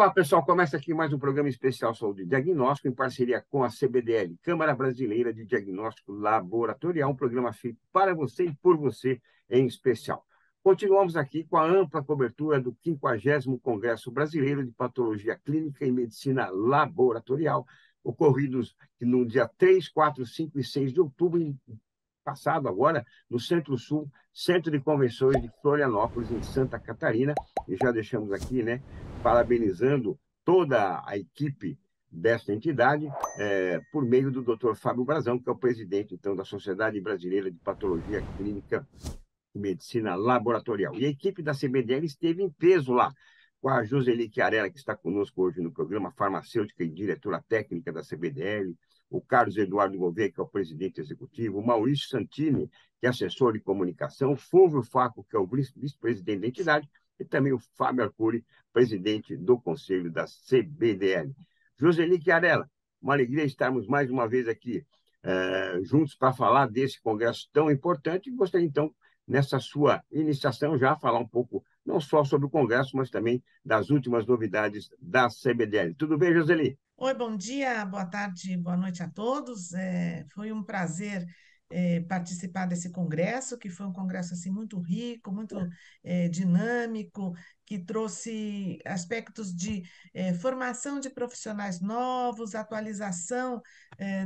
Olá, pessoal. Começa aqui mais um programa especial Saúde e Diagnóstico, em parceria com a CBDL, Câmara Brasileira de Diagnóstico Laboratorial, um programa feito para você e por você em especial. Continuamos aqui com a ampla cobertura do 50º Congresso Brasileiro de Patologia Clínica e Medicina Laboratorial, ocorridos no dia 3, 4, 5 e 6 de outubro passado, agora, no Centro-Sul, Centro de Convenções de Florianópolis, em Santa Catarina, e já deixamos aqui, né, parabenizando toda a equipe desta entidade, por meio do Dr. Fábio Brazão, que é o presidente, então, da Sociedade Brasileira de Patologia Clínica e Medicina Laboratorial. E a equipe da CBDL esteve em peso lá, com a Joseli Chiarella, que está conosco hoje no programa, farmacêutica e diretora técnica da CBDL, o Carlos Eduardo Gouveia, que é o presidente executivo, o Maurício Santini, que é assessor de comunicação, o Fulvio Faco, que é o vice-presidente da entidade, e também o Fábio Arcuri, presidente do conselho da CBDL. Joseli Chiarella, uma alegria estarmos mais uma vez aqui juntos para falar desse congresso tão importante. Gostaria, então, nessa sua iniciação, já falar um pouco, não só sobre o congresso, mas também das últimas novidades da CBDL. Tudo bem, Joseli? Oi, bom dia, boa tarde, boa noite a todos. Foi um prazer participar desse congresso, que foi um congresso assim muito rico, muito dinâmico, que trouxe aspectos de formação de profissionais novos, atualização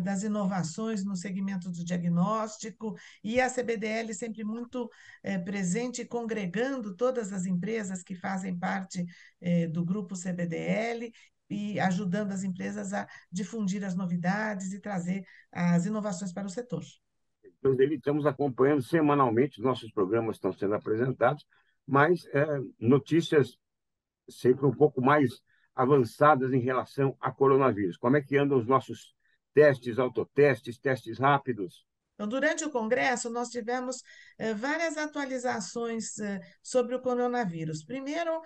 das inovações no segmento do diagnóstico, e a CBDL sempre muito presente, congregando todas as empresas que fazem parte do grupo CBDL e ajudando as empresas a difundir as novidades e trazer as inovações para o setor. Joseli, estamos acompanhando semanalmente, nossos programas estão sendo apresentados, mas notícias sempre um pouco mais avançadas em relação a coronavírus. Como é que andam os nossos testes, autotestes, testes rápidos? Então, durante o congresso, nós tivemos várias atualizações sobre o coronavírus. Primeiro,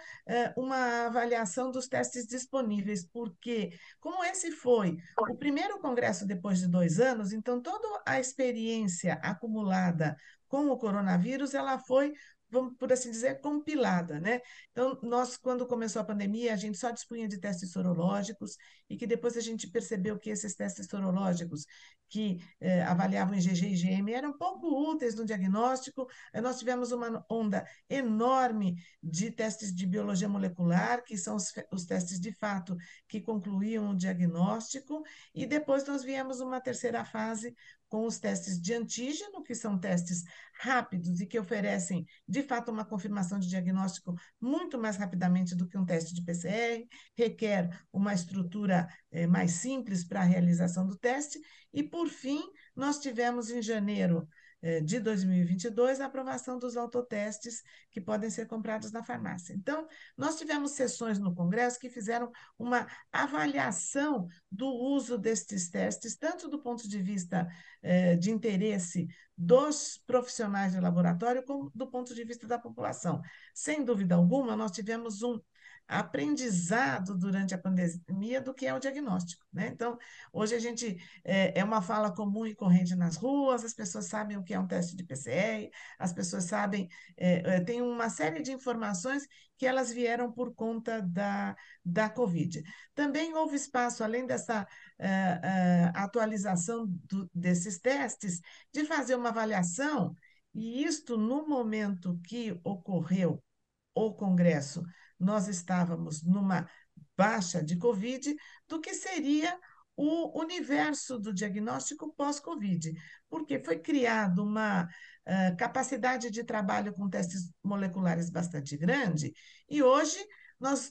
uma avaliação dos testes disponíveis, porque, como esse foi o primeiro congresso depois de 2 anos, então toda a experiência acumulada com o coronavírus, ela foi, vamos por assim dizer, compilada, né? Então, nós, quando começou a pandemia, a gente só dispunha de testes sorológicos e que depois a gente percebeu que esses testes sorológicos que avaliavam IgG e IgM eram pouco úteis no diagnóstico. Nós tivemos uma onda enorme de testes de biologia molecular, que são os testes de fato que concluíam o diagnóstico, e depois nós viemos uma terceira fase com os testes de antígeno, que são testes rápidos e que oferecem, de fato, uma confirmação de diagnóstico muito mais rapidamente do que um teste de PCR, requer uma estrutura mais simples para a realização do teste, e, por fim, nós tivemos em janeiro de 2022 a aprovação dos autotestes que podem ser comprados na farmácia. Então, nós tivemos sessões no Congresso que fizeram uma avaliação do uso destes testes, tanto do ponto de vista de interesse dos profissionais de laboratório, como do ponto de vista da população. Sem dúvida alguma, nós tivemos um aprendizado durante a pandemia do que é o diagnóstico, né? Então, hoje a gente é uma fala comum e corrente nas ruas, as pessoas sabem o que é um teste de PCR, as pessoas sabem, tem uma série de informações que elas vieram por conta da Covid. Também houve espaço, além dessa atualização desses testes, de fazer uma avaliação, e isto no momento que ocorreu o Congresso, nós estávamos numa baixa de Covid, do que seria o universo do diagnóstico pós-Covid, porque foi criada uma capacidade de trabalho com testes moleculares bastante grande, e hoje nós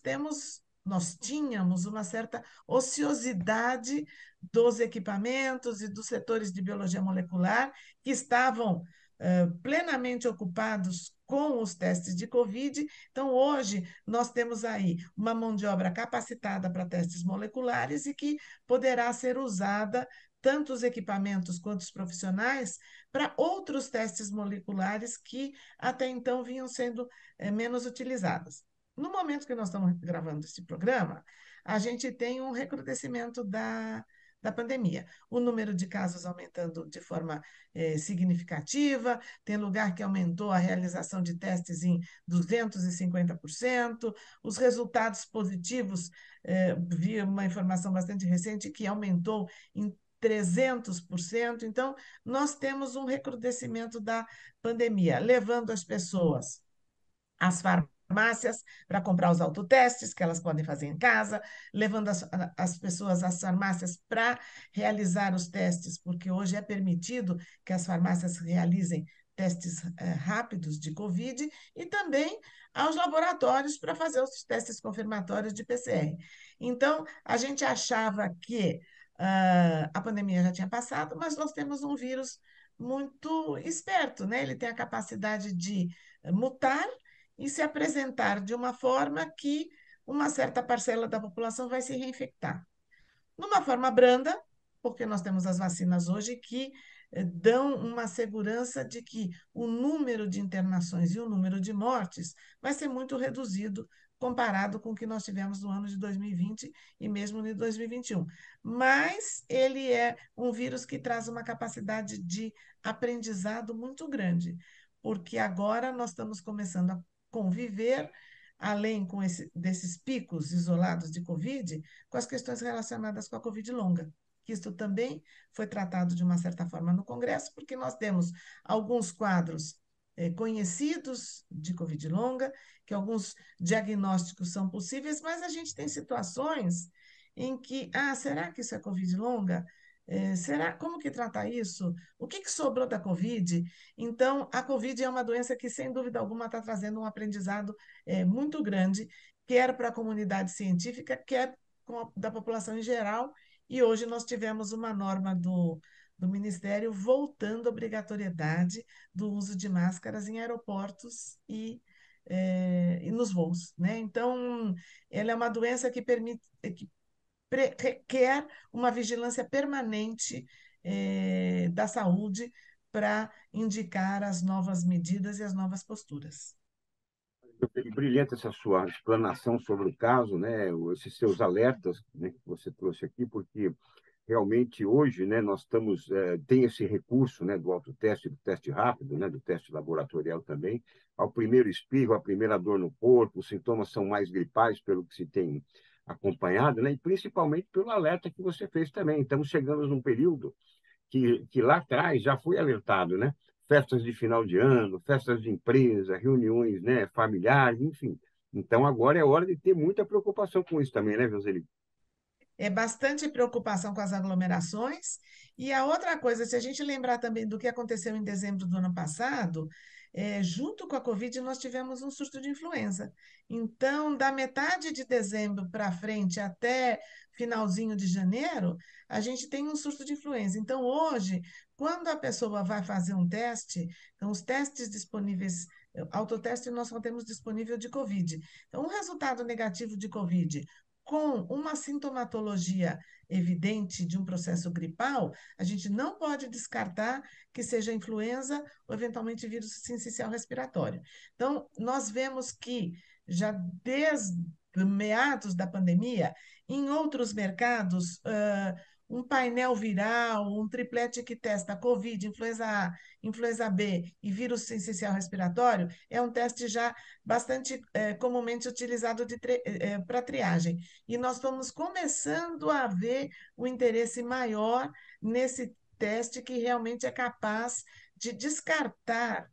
tínhamos uma certa ociosidade dos equipamentos e dos setores de biologia molecular que estavam plenamente ocupados com os testes de Covid. Então, hoje, nós temos aí uma mão de obra capacitada para testes moleculares e que poderá ser usada, tanto os equipamentos quanto os profissionais, para outros testes moleculares que até então vinham sendo menos utilizados. No momento que nós estamos gravando esse programa, a gente tem um recrudescimento da pandemia. O número de casos aumentando de forma significativa, tem lugar que aumentou a realização de testes em 250%, os resultados positivos, vi uma informação bastante recente que aumentou em 300%. Então, nós temos um recrudescimento da pandemia, levando as pessoas às farmácias para comprar os autotestes que elas podem fazer em casa, levando as pessoas às farmácias para realizar os testes, porque hoje é permitido que as farmácias realizem testes rápidos de Covid, e também aos laboratórios para fazer os testes confirmatórios de PCR. Então, a gente achava que a pandemia já tinha passado, mas nós temos um vírus muito esperto, né? Ele tem a capacidade de mutar e se apresentar de uma forma que uma certa parcela da população vai se reinfectar. Numa forma branda, porque nós temos as vacinas hoje que dão uma segurança de que o número de internações e o número de mortes vai ser muito reduzido comparado com o que nós tivemos no ano de 2020 e mesmo de 2021. Mas ele é um vírus que traz uma capacidade de aprendizado muito grande, porque agora nós estamos começando a conviver, além desses picos isolados de Covid, com as questões relacionadas com a Covid longa. Isso também foi tratado de uma certa forma no Congresso, porque nós temos alguns quadros conhecidos de Covid longa, que alguns diagnósticos são possíveis, mas a gente tem situações em que, será que isso é Covid longa? Será, como que trata isso? O que sobrou da Covid? Então, a Covid é uma doença que, sem dúvida alguma, está trazendo um aprendizado muito grande, quer para a comunidade científica, quer da população em geral. E hoje nós tivemos uma norma do Ministério voltando à obrigatoriedade do uso de máscaras em aeroportos e nos voos, né? Então, ela é uma doença que requer uma vigilância permanente da saúde para indicar as novas medidas e as novas posturas. Brilhante essa sua explanação sobre o caso, né? Esses seus alertas, né, que você trouxe aqui, porque realmente hoje, né, nós estamos tem esse recurso, né, do autoteste, do teste rápido, né, do teste laboratorial também. Ao primeiro espirro, a primeira dor no corpo, os sintomas são mais gripais pelo que se tem acompanhado, né, e principalmente pelo alerta que você fez também. Estamos chegando num período que lá atrás já foi alertado, né? Festas de final de ano, festas de empresa, reuniões, né, familiares, enfim. Então agora é hora de ter muita preocupação com isso também, né, Joseli? É bastante preocupação com as aglomerações. E a outra coisa, se a gente lembrar também do que aconteceu em dezembro do ano passado, junto com a Covid, nós tivemos um surto de influenza. Então, da metade de dezembro para frente até finalzinho de janeiro, a gente tem um surto de influenza. Então, hoje, quando a pessoa vai fazer um teste, então, os testes disponíveis, autoteste nós só temos disponível de Covid. Então, um resultado negativo de Covid com uma sintomatologia evidente de um processo gripal, a gente não pode descartar que seja influenza ou eventualmente vírus sincicial respiratório. Então, nós vemos que já desde meados da pandemia, em outros mercados, um painel viral, um triplete que testa COVID, influenza A, influenza B e vírus sincicial respiratório, é um teste já bastante comumente utilizado para triagem. E nós estamos começando a ver o interesse maior nesse teste que realmente é capaz de descartar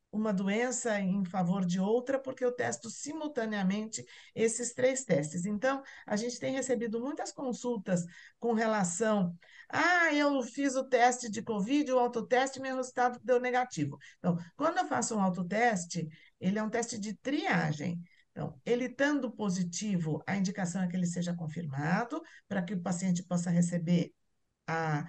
uma doença em favor de outra, porque eu testo simultaneamente esses três testes. Então, a gente tem recebido muitas consultas com relação. Eu fiz o teste de Covid, o autoteste, meu resultado deu negativo. Então, quando eu faço um autoteste, ele é um teste de triagem. Então, ele estando positivo, a indicação é que ele seja confirmado, para que o paciente possa receber a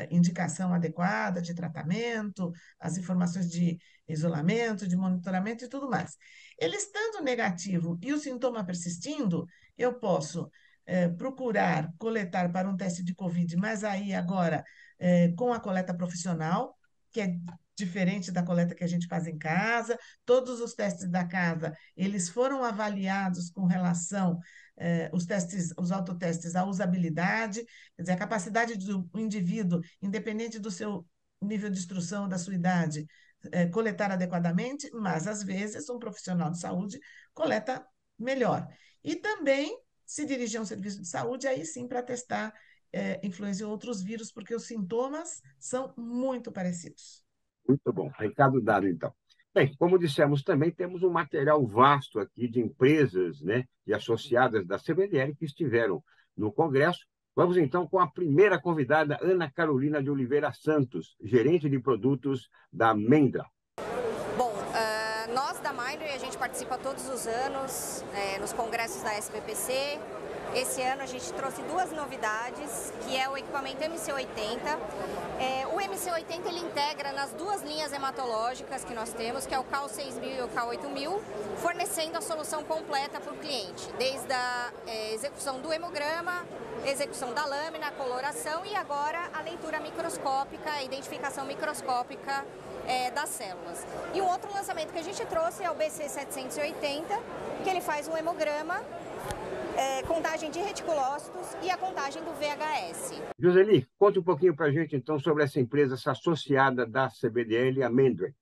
indicação adequada de tratamento, as informações de isolamento, de monitoramento e tudo mais. Ele estando negativo e o sintoma persistindo, eu posso procurar coletar para um teste de COVID, mas aí agora com a coleta profissional, que é diferente da coleta que a gente faz em casa. Todos os testes da casa, eles foram avaliados com relação os testes, os autotestes, à usabilidade, quer dizer, a capacidade do indivíduo, independente do seu nível de instrução, da sua idade, coletar adequadamente, mas às vezes um profissional de saúde coleta melhor. E também se dirigir a um serviço de saúde, aí sim para testar influenza em outros vírus, porque os sintomas são muito parecidos. Muito bom. Recado dado, então. Bem, como dissemos também, temos um material vasto aqui de empresas, né, e associadas da CBDL que estiveram no Congresso. Vamos, então, com a primeira convidada, Ana Carolina de Oliveira Santos, gerente de produtos da Mendra. Bom, nós da Mindray, a gente participa todos os anos nos congressos da SBPC. Esse ano a gente trouxe duas novidades, que é o equipamento MC80. O MC80 ele integra nas duas linhas hematológicas que nós temos, que é o CAL 6000 e o CAL 8000, fornecendo a solução completa para o cliente, desde a execução do hemograma, execução da lâmina, a coloração e agora a leitura microscópica, a identificação microscópica das células. E um outro lançamento que a gente trouxe é o BC780, que ele faz um hemograma, contagem de reticulócitos e a contagem do VHS. Joseli, conta um pouquinho para a gente, então, sobre essa empresa, essa associada da CBDL, a Mendra.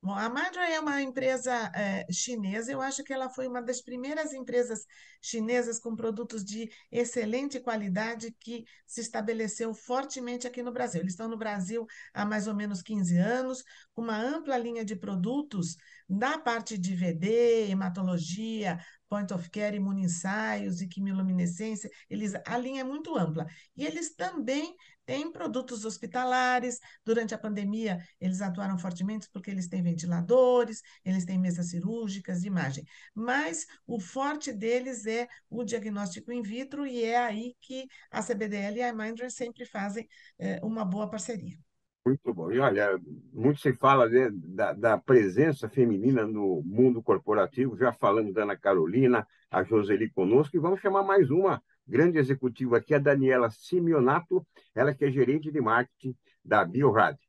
Bom, a Mindray é uma empresa chinesa. Eu acho que ela foi uma das primeiras empresas chinesas com produtos de excelente qualidade que se estabeleceu fortemente aqui no Brasil. Eles estão no Brasil há mais ou menos 15 anos, com uma ampla linha de produtos na parte de VD, hematologia, point of care, imunoensaios e quimiluminescência. A linha é muito ampla. E eles também têm produtos hospitalares. Durante a pandemia, eles atuaram fortemente porque eles têm ventiladores, eles têm mesas cirúrgicas de imagem. Mas o forte deles é o diagnóstico in vitro e é aí que a CBDL e a Mindray sempre fazem uma boa parceria. Muito bom. E olha, muito se fala, né, da presença feminina no mundo corporativo. Já falamos da Ana Carolina, a Joseli conosco, e vamos chamar mais uma grande executiva aqui, a Daniela Simeonato, ela que é gerente de marketing da Biorad.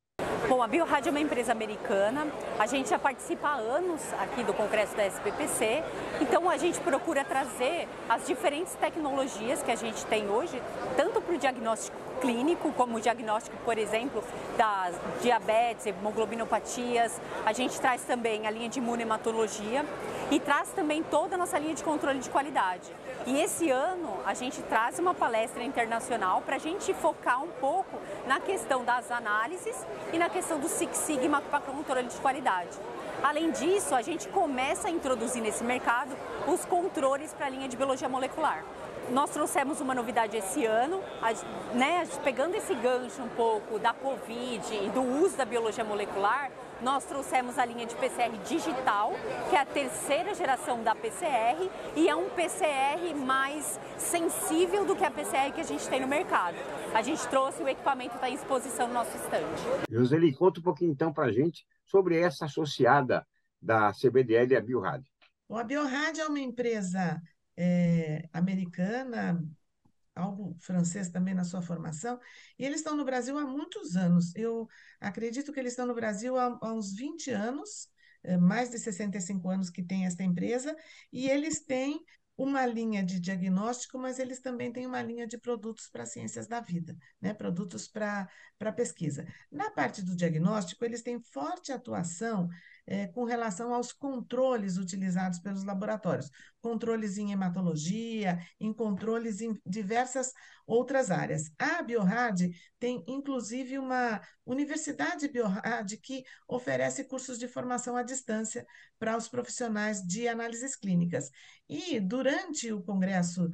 Bom, a Biorad é uma empresa americana, a gente já participa há anos aqui do Congresso da SBPC, então a gente procura trazer as diferentes tecnologias que a gente tem hoje, tanto para o diagnóstico clínico, como o diagnóstico, por exemplo, das diabetes, hemoglobinopatias, a gente traz também a linha de imunohematologia e traz também toda a nossa linha de controle de qualidade. E esse ano a gente traz uma palestra internacional para a gente focar um pouco na questão das análises e na questão do Six Sigma para controle de qualidade. Além disso, a gente começa a introduzir nesse mercado os controles para a linha de biologia molecular. Nós trouxemos uma novidade esse ano, né, pegando esse gancho um pouco da Covid e do uso da biologia molecular, nós trouxemos a linha de PCR digital, que é a terceira geração da PCR e é um PCR mais sensível do que a PCR que a gente tem no mercado. A gente trouxe, o equipamento está em exposição no nosso estande. Joseli, conta um pouquinho então para a gente sobre essa associada da CBDL e a Biorad. A Biorad é uma empresa americana, algo francês também na sua formação, e eles estão no Brasil há muitos anos. Eu acredito que eles estão no Brasil há uns 20 anos, mais de 65 anos que tem esta empresa, e eles têm uma linha de diagnóstico, mas eles também têm uma linha de produtos para ciências da vida, né? Produtos para pesquisa. Na parte do diagnóstico, eles têm forte atuação com relação aos controles utilizados pelos laboratórios, controles em hematologia, em controles em diversas outras áreas. A Biorad tem, inclusive, uma universidade Biorad que oferece cursos de formação à distância para os profissionais de análises clínicas. E, durante o Congresso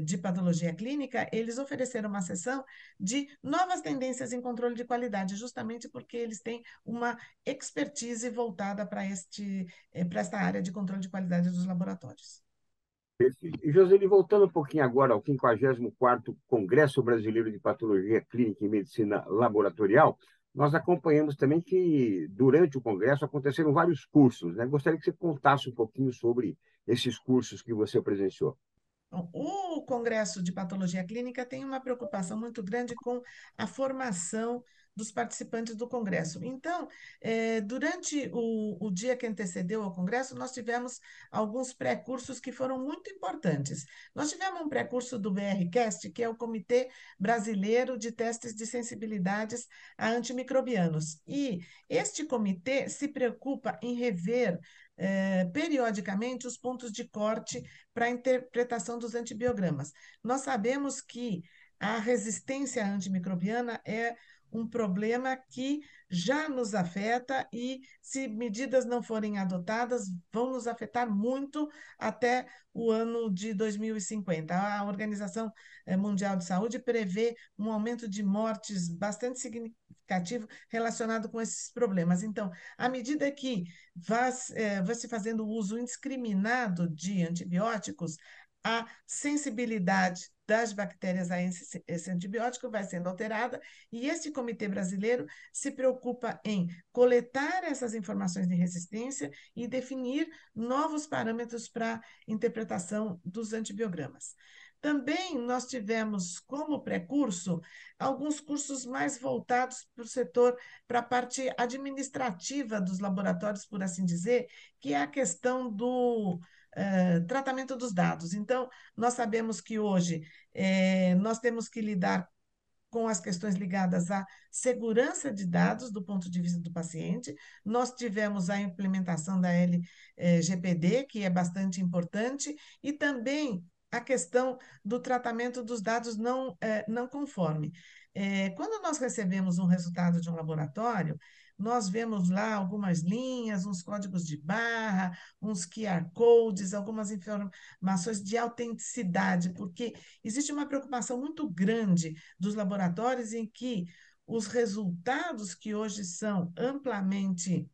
de Patologia Clínica, eles ofereceram uma sessão de novas tendências em controle de qualidade, justamente porque eles têm uma expertise voltada para esta área de controle de qualidade dos laboratórios. Perfeito. E, Joseli, voltando um pouquinho agora ao 54º Congresso Brasileiro de Patologia Clínica e Medicina Laboratorial, nós acompanhamos também que, durante o Congresso, aconteceram vários cursos, né? Gostaria que você contasse um pouquinho sobre esses cursos que você presenciou. Bom, o Congresso de Patologia Clínica tem uma preocupação muito grande com a formação dos participantes do Congresso. Então, durante o dia que antecedeu ao Congresso, nós tivemos alguns pré-cursos que foram muito importantes. Nós tivemos um pré-curso do BRCast, que é o Comitê Brasileiro de Testes de Sensibilidades a Antimicrobianos. E este comitê se preocupa em rever periodicamente os pontos de corte para a interpretação dos antibiogramas. Nós sabemos que a resistência antimicrobiana é um problema que já nos afeta e, se medidas não forem adotadas, vão nos afetar muito até o ano de 2050. A Organização Mundial de Saúde prevê um aumento de mortes bastante significativo relacionado com esses problemas. Então, à medida que vai se fazendo uso indiscriminado de antibióticos, a sensibilidade das bactérias a esse antibiótico vai sendo alterada, e esse comitê brasileiro se preocupa em coletar essas informações de resistência e definir novos parâmetros para interpretação dos antibiogramas. Também nós tivemos como pré-curso alguns cursos mais voltados para o setor, para a parte administrativa dos laboratórios, por assim dizer, que é a questão do tratamento dos dados. Então, nós sabemos que hoje nós temos que lidar com as questões ligadas à segurança de dados do ponto de vista do paciente. Nós tivemos a implementação da LGPD, que é bastante importante, e também a questão do tratamento dos dados não conforme. Quando nós recebemos um resultado de um laboratório, nós vemos lá algumas linhas, uns códigos de barra, uns QR codes, algumas informações de autenticidade, porque existe uma preocupação muito grande dos laboratórios em que os resultados que hoje são amplamente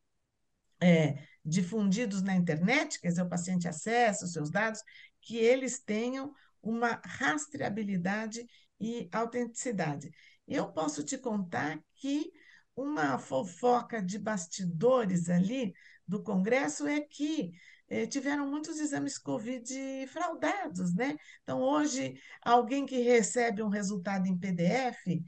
difundidos na internet, quer dizer, o paciente acessa os seus dados, que eles tenham uma rastreabilidade e autenticidade. Eu posso te contar que uma fofoca de bastidores ali do Congresso é que tiveram muitos exames COVID fraudados, né? Então, hoje, alguém que recebe um resultado em PDF,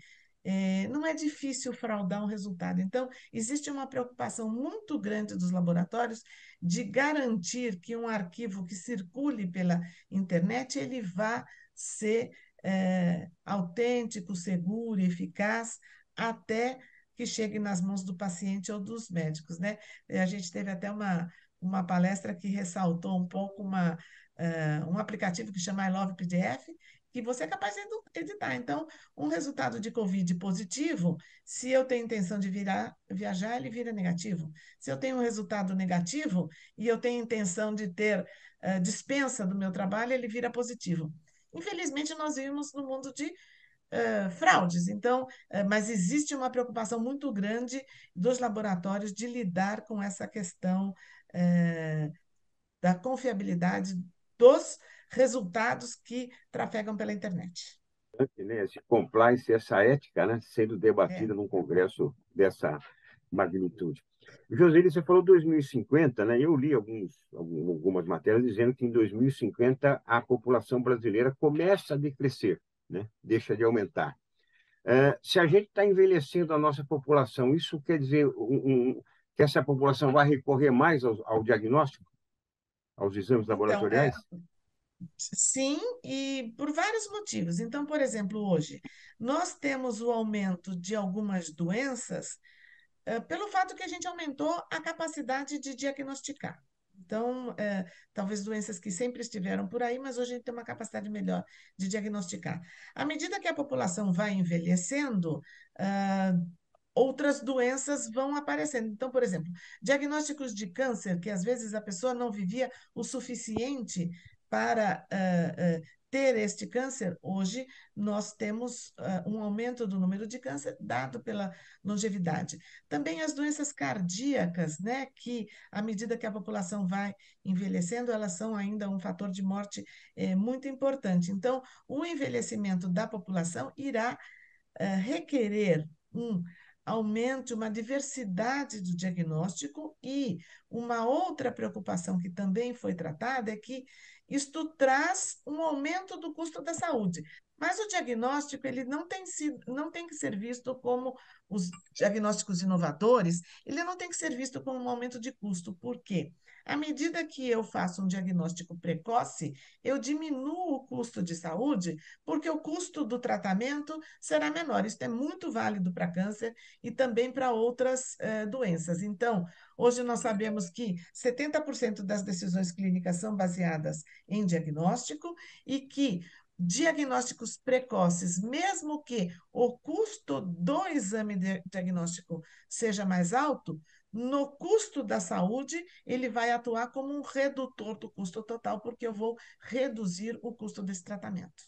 não é difícil fraudar um resultado. Então, existe uma preocupação muito grande dos laboratórios de garantir que um arquivo que circule pela internet ele vá ser autêntico, seguro e eficaz até que chegue nas mãos do paciente ou dos médicos, né? A gente teve até uma palestra que ressaltou um pouco um aplicativo que chama I Love PDF, que você é capaz de editar. Então, um resultado de COVID positivo, se eu tenho intenção de viajar, ele vira negativo. Se eu tenho um resultado negativo e eu tenho intenção de ter dispensa do meu trabalho, ele vira positivo. Infelizmente, nós vivemos no mundo de fraudes. Então, mas existe uma preocupação muito grande dos laboratórios de lidar com essa questão da confiabilidade dos resultados que trafegam pela internet. Né? Esse compliance, essa ética, né, sendo debatida É. num congresso dessa magnitude. Joseli, você falou 2050, né? Eu li algumas matérias dizendo que em 2050 a população brasileira começa a decrescer, né? Deixa de aumentar. Se a gente está envelhecendo a nossa população, isso quer dizer que essa população vai recorrer mais ao diagnóstico, aos exames Então, laboratoriais? sim, e por vários motivos. Então, por exemplo, hoje, nós temos o aumento de algumas doenças pelo fato que a gente aumentou a capacidade de diagnosticar. Então, talvez doenças que sempre estiveram por aí, mas hoje a gente tem uma capacidade melhor de diagnosticar. À medida que a população vai envelhecendo, outras doenças vão aparecendo. Então, por exemplo, diagnósticos de câncer, que às vezes a pessoa não vivia o suficiente para ter este câncer, hoje nós temos um aumento do número de câncer dado pela longevidade. Também as doenças cardíacas, né, que à medida que a população vai envelhecendo, elas são ainda um fator de morte muito importante. Então, o envelhecimento da população irá requerer um aumento, uma diversidade do diagnóstico, e uma outra preocupação que também foi tratada é que isto traz um aumento do custo da saúde. Mas o diagnóstico ele não tem que ser visto como os diagnósticos inovadores, ele não tem que ser visto como um aumento de custo. Por quê? À medida que eu faço um diagnóstico precoce, eu diminuo o custo de saúde, porque o custo do tratamento será menor. Isso é muito válido para câncer e também para outras doenças. Então, hoje nós sabemos que 70% das decisões clínicas são baseadas em diagnóstico e que diagnósticos precoces, mesmo que o custo do exame diagnóstico seja mais alto, no custo da saúde, ele vai atuar como um redutor do custo total, porque eu vou reduzir o custo desse tratamento.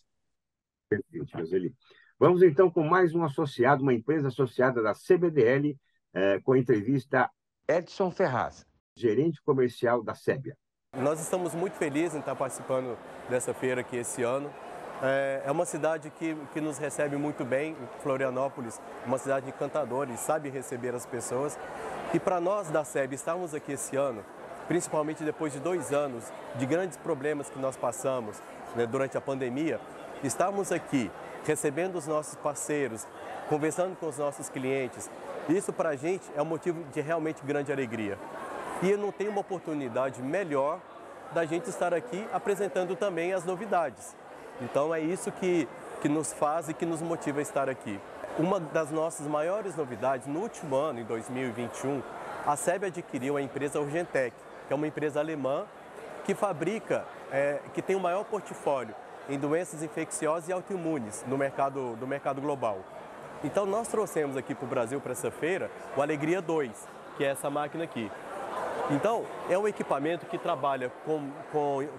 Perfeito, Roseli. Vamos então com mais um associado, uma empresa associada da CBDL, com a entrevista Edson Ferraz, gerente comercial da Sébia. Nós estamos muito felizes em estar participando dessa feira aqui esse ano. É uma cidade que nos recebe muito bem, Florianópolis, uma cidade encantadora e sabe receber as pessoas. E para nós da SEB estarmos aqui esse ano, principalmente depois de 2 anos de grandes problemas que nós passamos, né, durante a pandemia, estarmos aqui recebendo os nossos parceiros, conversando com os nossos clientes, isso para a gente é um motivo de realmente grande alegria. E não tem uma oportunidade melhor da gente estar aqui apresentando também as novidades. Então é isso que nos faz e que nos motiva a estar aqui. Uma das nossas maiores novidades, no último ano, em 2021, a SEB adquiriu a empresa Urgentec, que é uma empresa alemã que fabrica, que tem o maior portfólio em doenças infecciosas e autoimunes no mercado global. Então nós trouxemos aqui para o Brasil, para essa feira, o Alegria 2, que é essa máquina aqui. Então é um equipamento que trabalha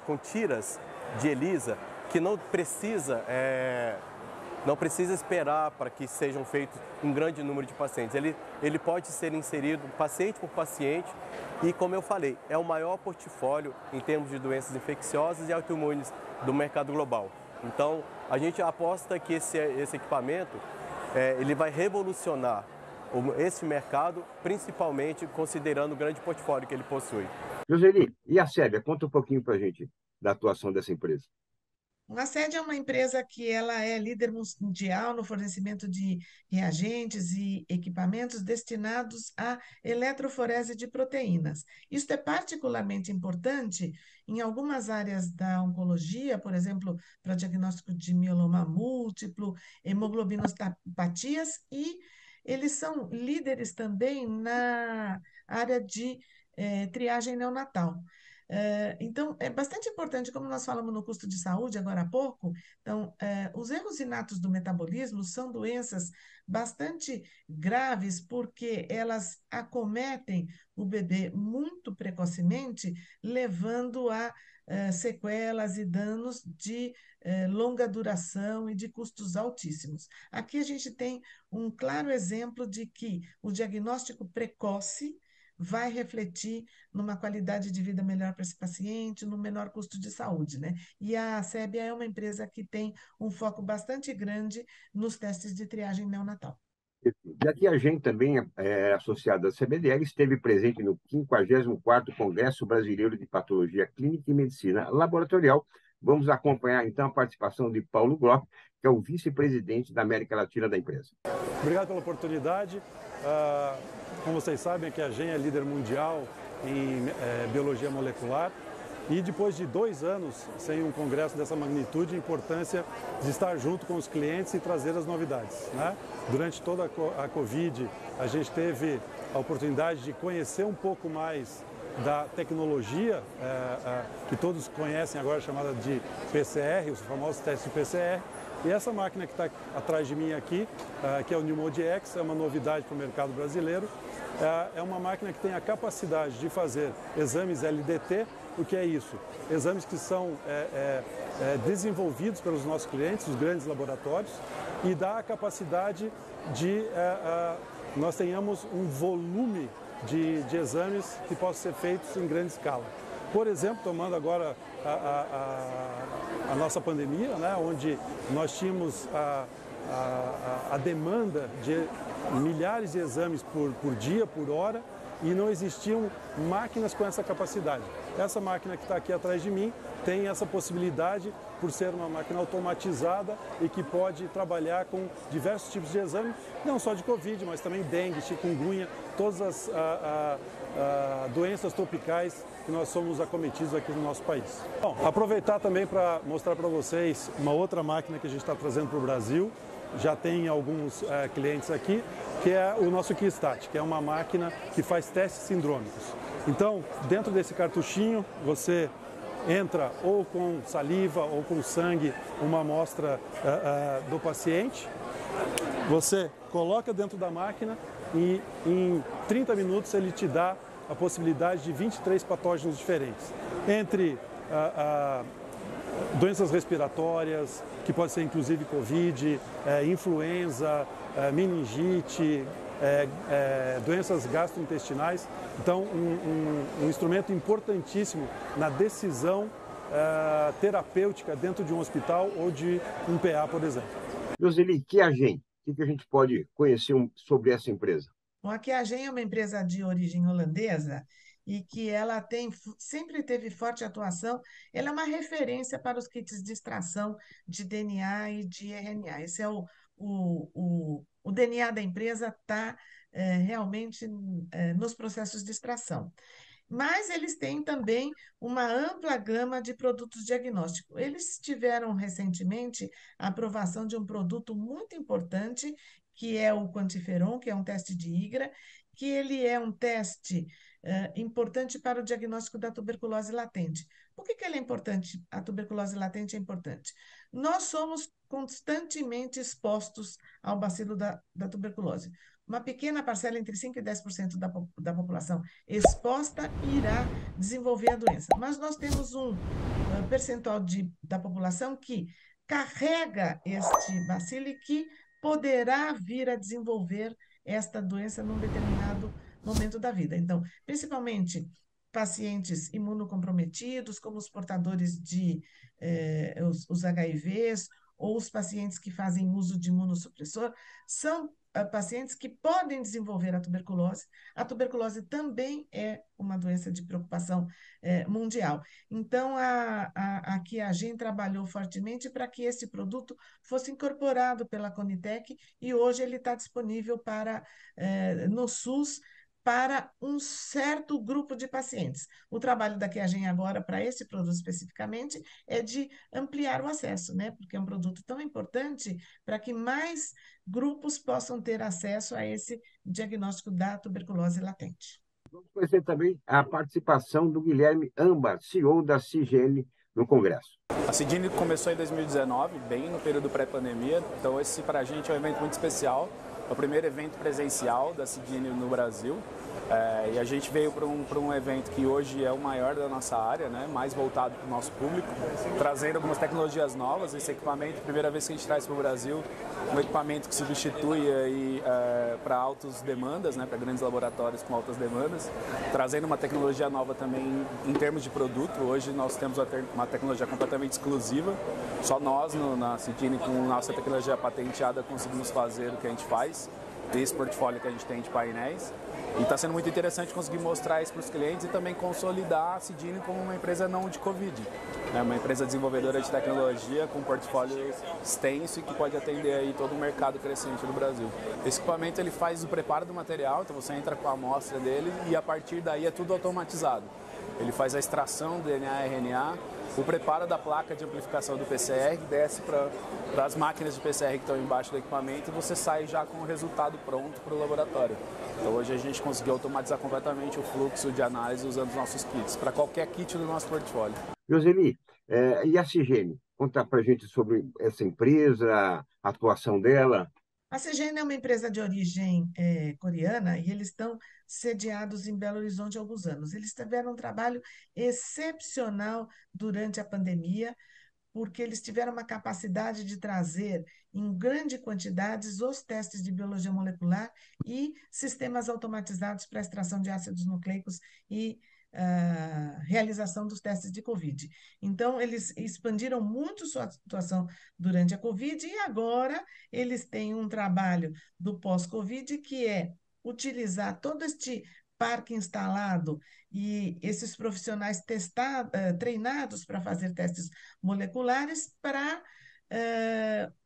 com tiras de ELISA, que não precisa esperar para que sejam feitos um grande número de pacientes. Ele pode ser inserido paciente por paciente e, como eu falei, é o maior portfólio em termos de doenças infecciosas e autoimunes do mercado global. Então, a gente aposta que esse equipamento ele vai revolucionar esse mercado, principalmente considerando o grande portfólio que ele possui. Roseli, e a Sébia? Conta um pouquinho para a gente da atuação dessa empresa. A SED é uma empresa que ela é líder mundial no fornecimento de reagentes e equipamentos destinados à eletroforese de proteínas. Isso é particularmente importante em algumas áreas da oncologia, por exemplo, para diagnóstico de mieloma múltiplo, hemoglobinopatias, e eles são líderes também na área de triagem neonatal. Então, é bastante importante, como nós falamos no custo de saúde agora há pouco, então, os erros inatos do metabolismo são doenças bastante graves porque elas acometem o bebê muito precocemente, levando a sequelas e danos de longa duração e de custos altíssimos. Aqui a gente tem um claro exemplo de que o diagnóstico precoce vai refletir numa qualidade de vida melhor para esse paciente, no menor custo de saúde, né? E a Sébia é uma empresa que tem um foco bastante grande nos testes de triagem neonatal. E aqui a gente também é associado à CBDL, esteve presente no 54º Congresso Brasileiro de Patologia Clínica e Medicina Laboratorial. Vamos acompanhar, então, a participação de Paulo Glock, que é o vice-presidente da América Latina da empresa. Obrigado pela oportunidade. Como vocês sabem, aqui a GEM é líder mundial em biologia molecular. E depois de 2 anos sem um congresso dessa magnitude, a importância de estar junto com os clientes e trazer as novidades, né? Durante toda a Covid, a gente teve a oportunidade de conhecer um pouco mais da tecnologia que todos conhecem agora, chamada de PCR, os famosos testes de PCR. E essa máquina que está atrás de mim aqui, que é o NeuMoDx X, é uma novidade para o mercado brasileiro. É uma máquina que tem a capacidade de fazer exames LDT. O que é isso? Exames que são desenvolvidos pelos nossos clientes, os grandes laboratórios, e dá a capacidade de nós tenhamos um volume de exames que possam ser feitos em grande escala. Por exemplo, tomando agora a nossa pandemia, né, onde nós tínhamos a demanda de milhares de exames por dia, por hora, e não existiam máquinas com essa capacidade. Essa máquina que está aqui atrás de mim tem essa possibilidade por ser uma máquina automatizada e que pode trabalhar com diversos tipos de exame, não só de Covid, mas também dengue, chikungunya, todas as doenças tropicais que nós somos acometidos aqui no nosso país. Bom, aproveitar também para mostrar para vocês uma outra máquina que a gente está trazendo para o Brasil, já tem alguns clientes aqui, que é o nosso QIAstat, que é uma máquina que faz testes sindrômicos. Então, dentro desse cartuchinho, você entra ou com saliva ou com sangue, uma amostra do paciente, você coloca dentro da máquina e em 30 minutos ele te dá a possibilidade de 23 patógenos diferentes, entre doenças respiratórias, que pode ser inclusive Covid, influenza, meningite, doenças gastrointestinais. Então, um instrumento importantíssimo na decisão terapêutica dentro de um hospital ou de um PA, por exemplo. Joseli, QIAGEN, o que a gente pode conhecer sobre essa empresa? Bom, a QIAGEN é uma empresa de origem holandesa e que ela sempre teve forte atuação. Ela é uma referência para os kits de extração de DNA e de RNA. Esse é o DNA da empresa está realmente nos processos de extração. Mas eles têm também uma ampla gama de produtos diagnósticos. Eles tiveram recentemente a aprovação de um produto muito importante, que é o QuantiFERON, que é um teste de IGRA, que ele é um teste importante para o diagnóstico da tuberculose latente. Por que ele é importante? A tuberculose latente é importante. Nós somos constantemente expostos ao bacilo da tuberculose. Uma pequena parcela, entre 5% e 10% da população exposta, irá desenvolver a doença. Mas nós temos um percentual da população que carrega este bacilo e que poderá vir a desenvolver esta doença num determinado momento da vida. Então, principalmente pacientes imunocomprometidos, como os portadores de os HIVs, ou os pacientes que fazem uso de imunossupressor, são pacientes que podem desenvolver a tuberculose. A tuberculose também é uma doença de preocupação mundial. Então, a QIAGEN trabalhou fortemente para que esse produto fosse incorporado pela Conitec e hoje ele está disponível no SUS para um certo grupo de pacientes. O trabalho da QIAGEN agora, para esse produto especificamente, é de ampliar o acesso, né? Porque é um produto tão importante para que mais grupos possam ter acesso a esse diagnóstico da tuberculose latente. Vamos conhecer também a participação do Guilherme Ambar, CEO da CGN, no Congresso. A CGN começou em 2019, bem no período pré-pandemia, então esse para a gente é um evento muito especial. É o primeiro evento presencial da CGN no Brasil. E a gente veio para um evento que hoje é o maior da nossa área, né, mais voltado para o nosso público, trazendo algumas tecnologias novas. Esse equipamento, primeira vez que a gente traz para o Brasil, um equipamento que substitui para altas demandas, né, para grandes laboratórios com altas demandas, trazendo uma tecnologia nova também em termos de produto. Hoje nós temos uma tecnologia completamente exclusiva, só nós na CGN, com nossa tecnologia patenteada, conseguimos fazer o que a gente faz, desse portfólio que a gente tem de painéis. E está sendo muito interessante conseguir mostrar isso para os clientes e também consolidar a CGN como uma empresa não de Covid, né? Uma empresa desenvolvedora de tecnologia com um portfólio extenso e que pode atender aí todo o mercado crescente do Brasil. Esse equipamento ele faz o preparo do material, então você entra com a amostra dele e a partir daí é tudo automatizado. Ele faz a extração do DNA e RNA, o preparo da placa de amplificação do PCR, desce para as máquinas de PCR que estão embaixo do equipamento e você sai já com o resultado pronto para o laboratório. Então hoje a gente conseguiu automatizar completamente o fluxo de análise usando os nossos kits, para qualquer kit do nosso portfólio. Joseli, e a CGN? Conta para a gente sobre essa empresa, a atuação dela. A CGN é uma empresa de origem coreana e eles estão sediados em Belo Horizonte há alguns anos. Eles tiveram um trabalho excepcional durante a pandemia, porque eles tiveram uma capacidade de trazer em grande quantidades os testes de biologia molecular e sistemas automatizados para extração de ácidos nucleicos e realização dos testes de Covid. Então, eles expandiram muito sua atuação durante a Covid e agora eles têm um trabalho do pós-Covid que é utilizar todo este parque instalado e esses profissionais treinados para fazer testes moleculares para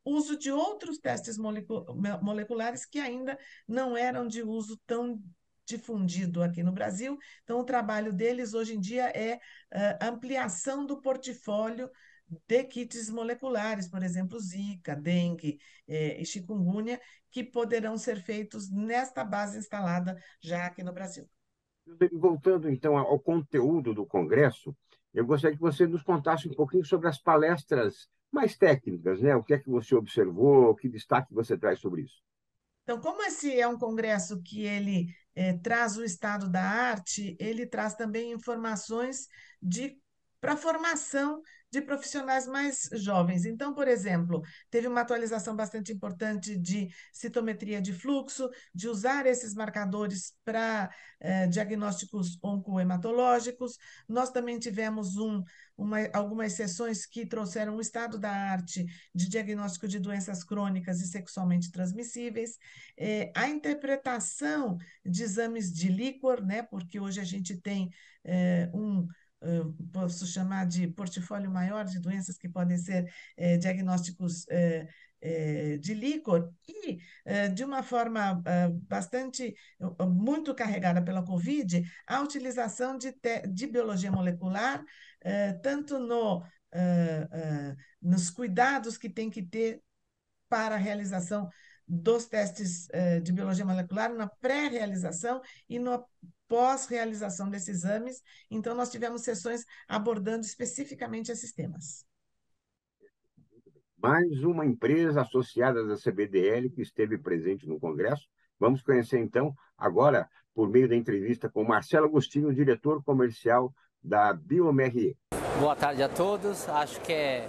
uso de outros testes moleculares que ainda não eram de uso tão difundido aqui no Brasil. Então, o trabalho deles hoje em dia é ampliação do portfólio de kits moleculares, por exemplo, Zika, dengue e chikungunya, que poderão ser feitos nesta base instalada já aqui no Brasil. Voltando, então, ao conteúdo do Congresso, eu gostaria que você nos contasse um pouquinho sobre as palestras mais técnicas, né? O que é que você observou, que destaque você traz sobre isso? Então, como esse é um congresso que ele traz o estado da arte, ele traz também informações para a formação de profissionais mais jovens. Então, por exemplo, teve uma atualização bastante importante de citometria de fluxo, de usar esses marcadores para diagnósticos oncohematológicos. Nós também tivemos algumas sessões que trouxeram o estado da arte de diagnóstico de doenças crônicas e sexualmente transmissíveis, a interpretação de exames de líquor, né, porque hoje a gente tem posso chamar de portfólio maior de doenças que podem ser diagnósticos de líquor e, de uma forma muito carregada pela Covid, a utilização de biologia molecular, tanto nos cuidados que tem que ter para a realização dos testes de biologia molecular, na pré-realização e na pós-realização desses exames. Então, nós tivemos sessões abordando especificamente esses temas. Mais uma empresa associada da CBDL que esteve presente no Congresso. Vamos conhecer, então, agora, por meio da entrevista com Marcelo Agostinho, diretor comercial da BioMRE. Boa tarde a todos. Acho que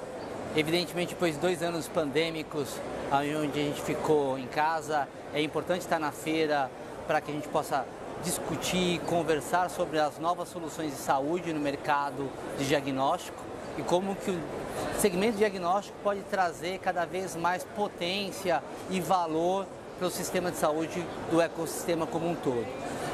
evidentemente, depois de 2 anos pandêmicos, onde a gente ficou em casa, é importante estar na feira para que a gente possa discutir, conversar sobre as novas soluções de saúde no mercado de diagnóstico e como que o segmento de diagnóstico pode trazer cada vez mais potência e valor para o sistema de saúde do ecossistema como um todo.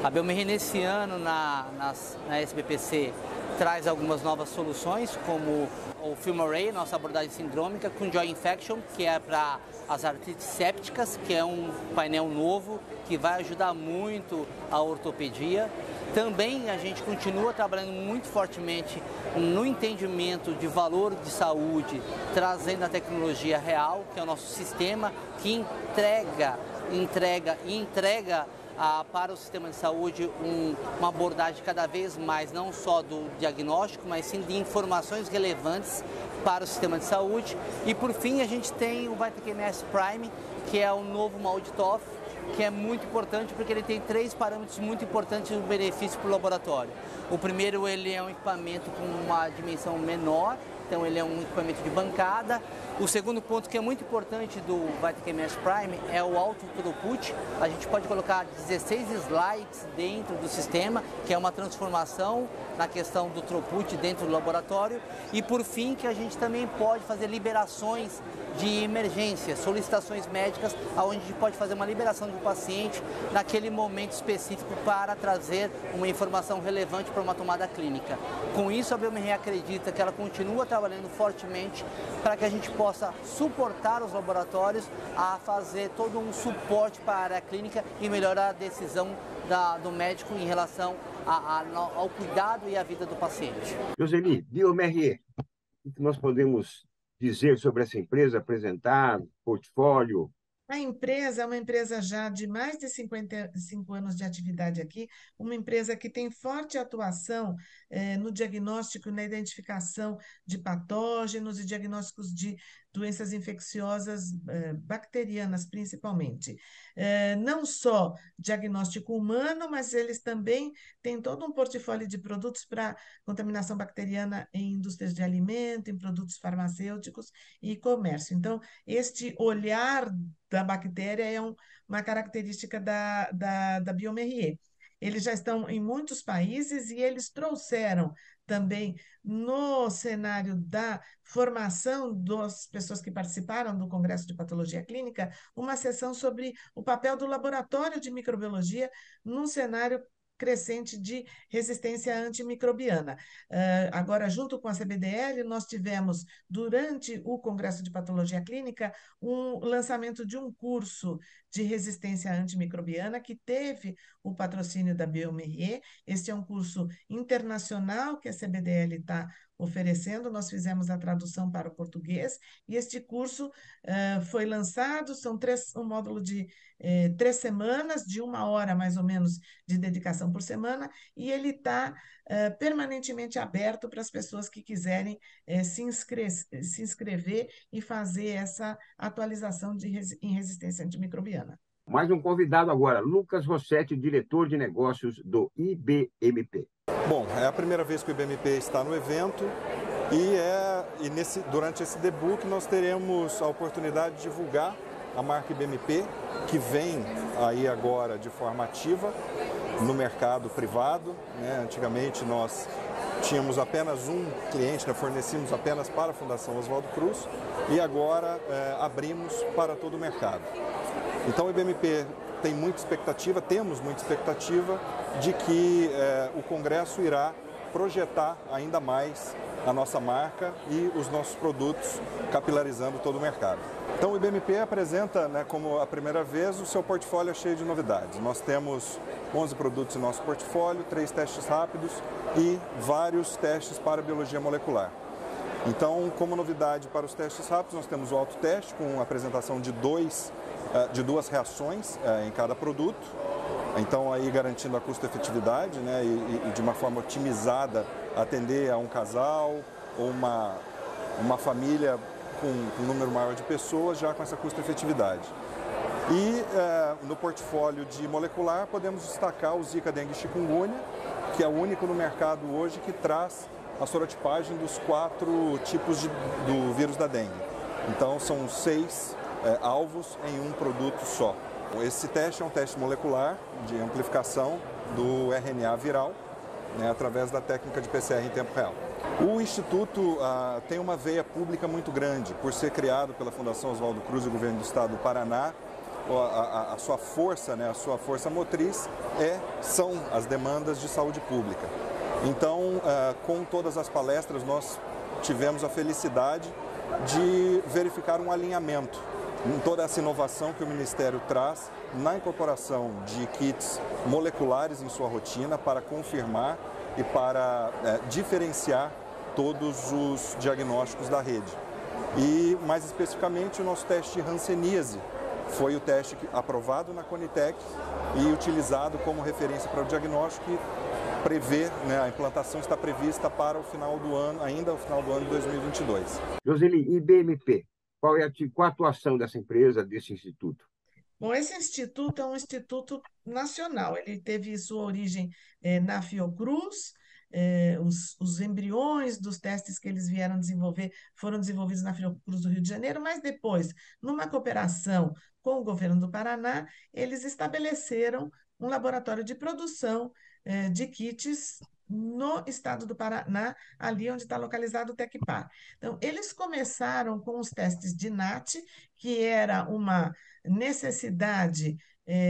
A BioMRE, nesse ano, na SBPC, traz algumas novas soluções, como o FilmArray, nossa abordagem sindrômica, com Joy Infection, que é para as artrites sépticas, que é um painel novo que vai ajudar muito a ortopedia. Também a gente continua trabalhando muito fortemente no entendimento de valor de saúde, trazendo a tecnologia real, que é o nosso sistema que entrega para o sistema de saúde uma abordagem cada vez mais, não só do diagnóstico, mas sim de informações relevantes para o sistema de saúde. E por fim a gente tem o VitaQMS Prime, que é o novo MALDI-TOF, que é muito importante porque ele tem 3 parâmetros muito importantes de benefício para o laboratório. O primeiro, ele é um equipamento com uma dimensão menor, então ele é um equipamento de bancada. O segundo ponto que é muito importante do VitaQMS Prime é o alto throughput. A gente pode colocar 16 slides dentro do sistema, que é uma transformação na questão do throughput dentro do laboratório. E por fim, que a gente também pode fazer liberações de emergência, solicitações médicas, onde a gente pode fazer uma liberação do paciente naquele momento específico para trazer uma informação relevante para uma tomada clínica. Com isso, a BioMRE acredita que ela continua trabalhando fortemente para que a gente possa suportar os laboratórios a fazer todo um suporte para a área clínica e melhorar a decisão do médico em relação ao cuidado e à vida do paciente. Joseli, BioMRE, o que nós podemos dizer sobre essa empresa, apresentar, portfólio? A empresa é uma empresa já de mais de 55 anos de atividade aqui, uma empresa que tem forte atuação no diagnóstico e na identificação de patógenos e diagnósticos de doenças infecciosas bacterianas, principalmente. Não só diagnóstico humano, mas eles também têm todo um portfólio de produtos para contaminação bacteriana em indústrias de alimento, em produtos farmacêuticos e comércio. Então, este olhar da bactéria é uma característica da BioMRE. Eles já estão em muitos países e eles trouxeram também no cenário da formação das pessoas que participaram do Congresso de Patologia Clínica, uma sessão sobre o papel do laboratório de microbiologia num cenário crescente de resistência antimicrobiana. Agora, junto com a CBDL, nós tivemos, durante o Congresso de Patologia Clínica, um lançamento de um curso de resistência antimicrobiana que teve o patrocínio da Biomerrier. Este é um curso internacional que a CBDL está oferecendo. Nós fizemos a tradução para o português e este curso foi lançado. São um módulo de 3 semanas, de 1 hora mais ou menos de dedicação por semana, e ele está permanentemente aberto para as pessoas que quiserem se inscrever e fazer essa atualização em resistência antimicrobiana. Mais um convidado agora, Lucas Rossetti, diretor de negócios do IBMP. Bom, é a primeira vez que o IBMP está no evento durante esse debut nós teremos a oportunidade de divulgar a marca IBMP, que vem aí agora de forma ativa no mercado privado, né? Antigamente nós tínhamos apenas um cliente, né? Fornecíamos apenas para a Fundação Oswaldo Cruz e agora abrimos para todo o mercado. Então o IBMP tem muita expectativa, temos muita expectativa de que o Congresso irá projetar ainda mais a nossa marca e os nossos produtos, capilarizando todo o mercado. Então o IBMP apresenta, né, como a primeira vez, o seu portfólio cheio de novidades. Nós temos 11 produtos em nosso portfólio, 3 testes rápidos e vários testes para biologia molecular. Então, como novidade para os testes rápidos, nós temos o autoteste com a apresentação de duas reações em cada produto. Então, aí garantindo a custo-efetividade, né, e de uma forma otimizada atender a um casal ou uma família com um número maior de pessoas já com essa custo-efetividade. E no portfólio de molecular podemos destacar o Zika, Dengue e Chikungunya, que é o único no mercado hoje que traz a sorotipagem dos 4 tipos do vírus da dengue. Então são 6 alvos em um produto só. Esse teste é um teste molecular de amplificação do RNA viral, né, através da técnica de PCR em tempo real. O Instituto tem uma veia pública muito grande, por ser criado pela Fundação Oswaldo Cruz e o Governo do Estado do Paraná. A sua força, né, a sua força motriz são as demandas de saúde pública. Então, com todas as palestras, nós tivemos a felicidade de verificar um alinhamento em toda essa inovação que o Ministério traz na incorporação de kits moleculares em sua rotina para confirmar e para diferenciar todos os diagnósticos da rede. E, mais especificamente, o nosso teste de hanseníase foi o teste aprovado na Conitec e utilizado como referência para o diagnóstico e prevê, né, a implantação está prevista para o final do ano, ainda o final do ano de 2022. Joseli, IBMP, qual a atuação dessa empresa, desse instituto? Bom, esse instituto é um instituto nacional, ele teve sua origem na Fiocruz. Os embriões dos testes que eles vieram desenvolver foram desenvolvidos na Fiocruz do Rio de Janeiro, mas depois, numa cooperação com o governo do Paraná, eles estabeleceram um laboratório de produção de kits no estado do Paraná, ali onde está localizado o Tecpar. Então, eles começaram com os testes de NAT, que era uma necessidade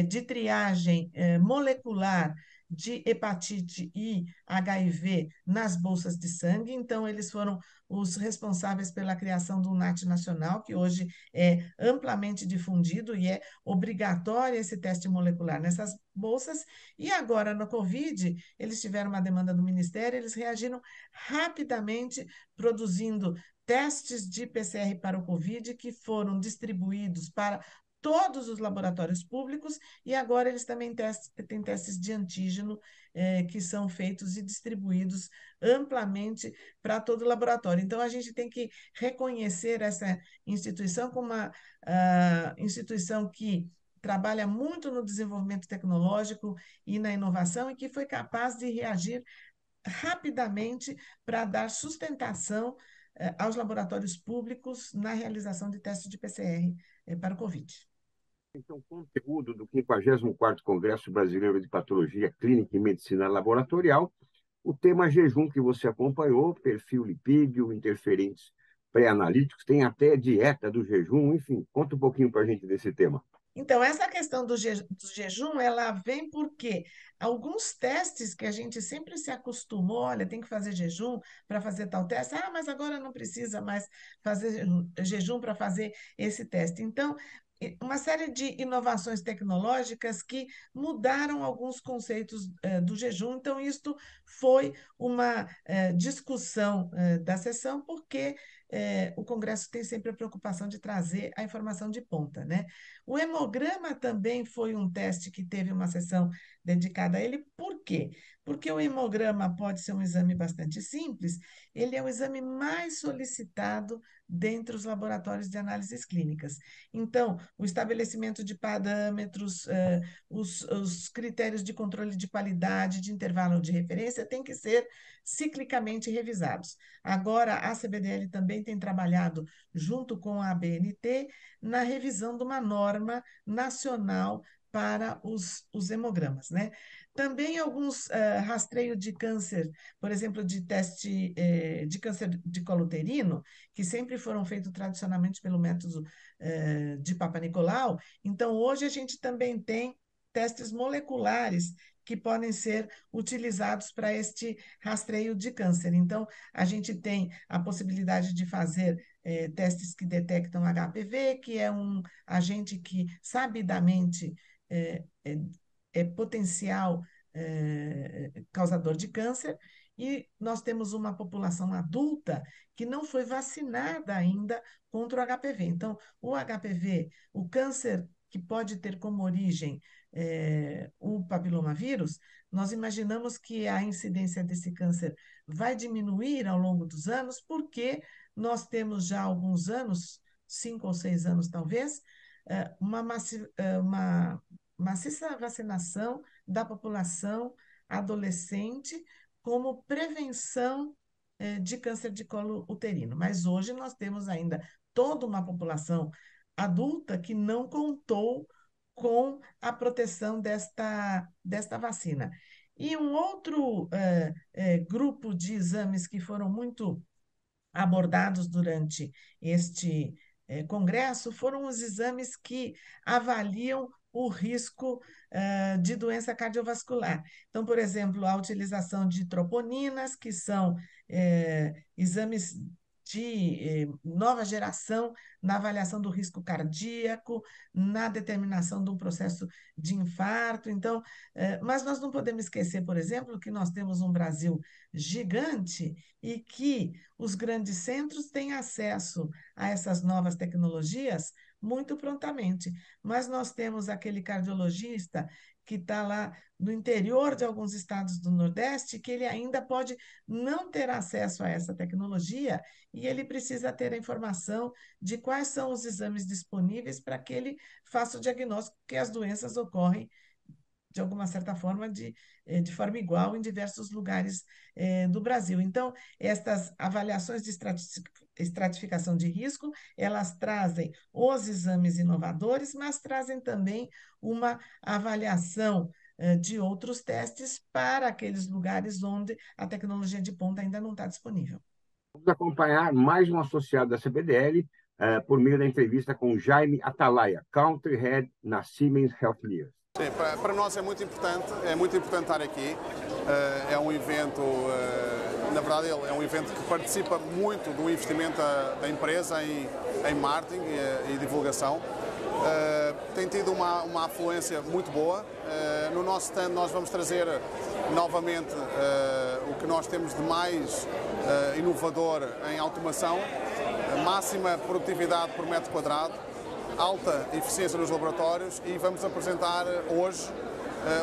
de triagem molecular de hepatite e HIV nas bolsas de sangue. Então, eles foram os responsáveis pela criação do NAT nacional, que hoje é amplamente difundido e é obrigatório esse teste molecular nessas bolsas. E agora, no Covid, eles tiveram uma demanda do Ministério, eles reagiram rapidamente, produzindo testes de PCR para o Covid, que foram distribuídos para todos os laboratórios públicos, e agora eles também têm testes de antígeno que são feitos e distribuídos amplamente para todo o laboratório. Então, a gente tem que reconhecer essa instituição como uma instituição que trabalha muito no desenvolvimento tecnológico e na inovação, e que foi capaz de reagir rapidamente para dar sustentação aos laboratórios públicos na realização de testes de PCR para o Covid. Então, conteúdo do 54º Congresso Brasileiro de Patologia Clínica e Medicina Laboratorial, o tema jejum que você acompanhou, perfil lipídio, interferentes pré-analíticos, tem até dieta do jejum, enfim, conta um pouquinho para a gente desse tema. Então, essa questão do jejum, ela vem porque alguns testes que a gente sempre se acostumou, olha, tem que fazer jejum para fazer tal teste, mas agora não precisa mais fazer jejum para fazer esse teste. Então, uma série de inovações tecnológicas que mudaram alguns conceitos do jejum. Então, isto foi uma discussão da sessão, porque o Congresso tem sempre a preocupação de trazer a informação de ponta, né? O hemograma também foi um teste que teve uma sessão dedicada a ele. Por quê? Porque o hemograma pode ser um exame bastante simples, ele é o exame mais solicitado dentre os laboratórios de análises clínicas. Então, o estabelecimento de parâmetros, os critérios de controle de qualidade, de intervalo de referência, tem que ser ciclicamente revisados. Agora, a CBDL também tem trabalhado junto com a ABNT na revisão de uma norma nacional para os hemogramas, né? Também alguns rastreio de câncer, por exemplo, de teste de câncer de colo uterino, que sempre foram feitos tradicionalmente pelo método de Papa Nicolau. Então, hoje a gente também tem testes moleculares que podem ser utilizados para este rastreio de câncer. Então, a gente tem a possibilidade de fazer testes que detectam HPV, que é um agente que sabidamente é, é, é potencial causador de câncer, e nós temos uma população adulta que não foi vacinada ainda contra o HPV. Então, o HPV, o câncer que pode ter como origem o papilomavírus, nós imaginamos que a incidência desse câncer vai diminuir ao longo dos anos, porque nós temos já há alguns anos, 5 ou 6 anos talvez, uma maciça vacinação da população adolescente como prevenção de câncer de colo uterino. Mas hoje nós temos ainda toda uma população adulta que não contou com a proteção desta vacina. E um outro grupo de exames que foram muito abordados durante este congresso foram os exames que avaliam o risco de doença cardiovascular. Então, por exemplo, a utilização de troponinas, que são exames de nova geração na avaliação do risco cardíaco, na determinação de um processo de infarto. Então, mas nós não podemos esquecer, por exemplo, que nós temos um Brasil gigante e que os grandes centros têm acesso a essas novas tecnologias muito prontamente. Mas nós temos aquele cardiologista que está lá no interior de alguns estados do Nordeste, que ele ainda pode não ter acesso a essa tecnologia e ele precisa ter a informação de quais são os exames disponíveis para que ele faça o diagnóstico, que as doenças ocorrem de alguma certa forma, de forma igual em diversos lugares do Brasil. Então, estas avaliações de estratificação de risco, elas trazem os exames inovadores, mas trazem também uma avaliação de outros testes para aqueles lugares onde a tecnologia de ponta ainda não está disponível. Vamos acompanhar mais um associado da CBDL por meio da entrevista com Jaime Atalaia, Country Head na Siemens Healthineers. Sim, para nós é muito importante estar aqui. É um evento, na verdade, é um evento que participa muito do investimento da empresa em marketing e divulgação. Tem tido uma afluência muito boa. No nosso stand nós vamos trazer novamente o que nós temos de mais inovador em automação, máxima produtividade por metro quadrado, alta eficiência nos laboratórios, e vamos apresentar hoje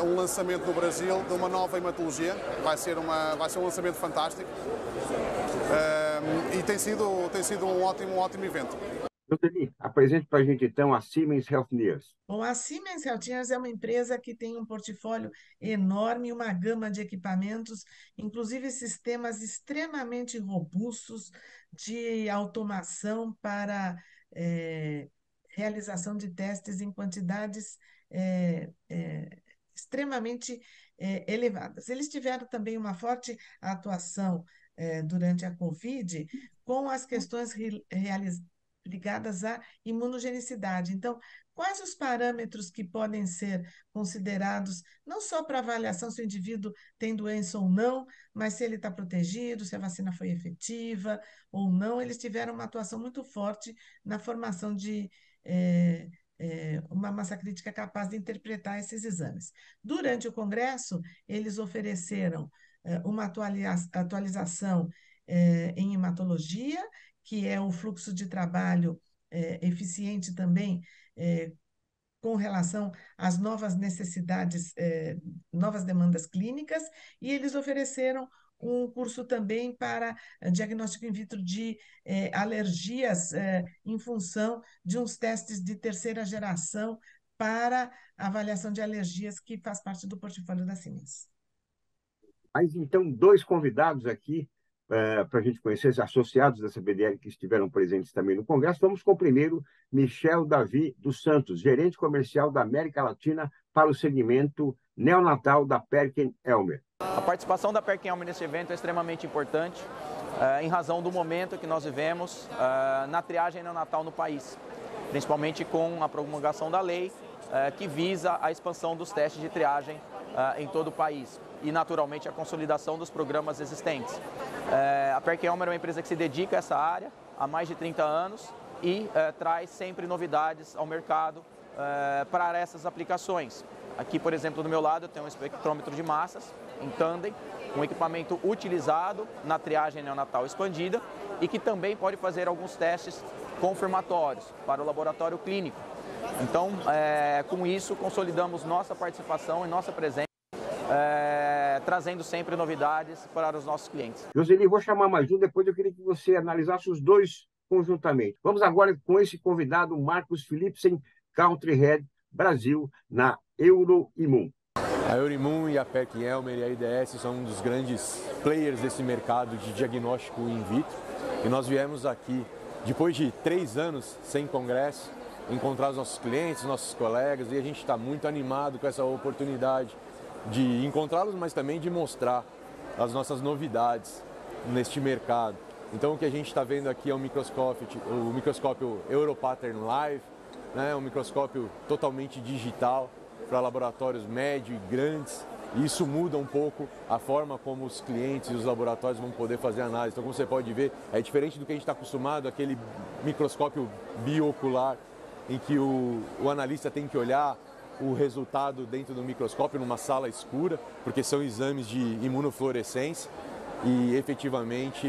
um lançamento no Brasil de uma nova hematologia. Vai ser um lançamento fantástico e tem sido um ótimo evento. Dani, apresente para a gente então a Siemens Healthineers. Bom, a Siemens Healthineers é uma empresa que tem um portfólio enorme, uma gama de equipamentos, inclusive sistemas extremamente robustos de automação para realização de testes em quantidades extremamente elevadas. Eles tiveram também uma forte atuação durante a Covid com as questões ligadas à imunogenicidade. Então, quais os parâmetros que podem ser considerados, não só para avaliação se o indivíduo tem doença ou não, mas se ele está protegido, se a vacina foi efetiva ou não. Eles tiveram uma atuação muito forte na formação de uma massa crítica capaz de interpretar esses exames. Durante o Congresso, eles ofereceram uma atualização em hematologia, que é um fluxo de trabalho eficiente também com relação às novas necessidades, novas demandas clínicas, e eles ofereceram um curso também para diagnóstico in vitro de alergias em função de uns testes de terceira geração para avaliação de alergias que faz parte do portfólio da Siemens. Mas então, dois convidados aqui para a gente conhecer os associados da CBDL que estiveram presentes também no Congresso. Vamos com o primeiro, Michel Davi dos Santos, gerente comercial da América Latina para o segmento neonatal da PerkinElmer. A participação da PerkinElmer nesse evento é extremamente importante, em razão do momento que nós vivemos na triagem neonatal no país, principalmente com a promulgação da lei que visa a expansão dos testes de triagem em todo o país e, naturalmente, a consolidação dos programas existentes. A PerkinElmer é uma empresa que se dedica a essa área há mais de 30 anos e traz sempre novidades ao mercado para essas aplicações. Aqui, por exemplo, do meu lado, eu tenho um espectrômetro de massas em tandem, um equipamento utilizado na triagem neonatal expandida e que também pode fazer alguns testes confirmatórios para o laboratório clínico. Então, com isso, consolidamos nossa participação e nossa presença, trazendo sempre novidades para os nossos clientes. Joseli, vou chamar mais um, depois eu queria que você analisasse os dois conjuntamente. Vamos agora com esse convidado, Marcos Philipsen, Country Head Brasil, na Euroimmun. A Euroimmun e a PerkinElmer e a IDS são um dos grandes players desse mercado de diagnóstico in vitro. E nós viemos aqui, depois de 3 anos sem congresso, encontrar os nossos clientes, nossos colegas, e a gente está muito animado com essa oportunidade de encontrá-los, mas também de mostrar as nossas novidades neste mercado. Então o que a gente está vendo aqui é o microscópio Europattern Live, né, um microscópio totalmente digital para laboratórios médios e grandes. E isso muda um pouco a forma como os clientes e os laboratórios vão poder fazer análise. Então, como você pode ver, é diferente do que a gente está acostumado, aquele microscópio biocular, em que o analista tem que olhar o resultado dentro do microscópio numa sala escura, porque são exames de imunofluorescência e efetivamente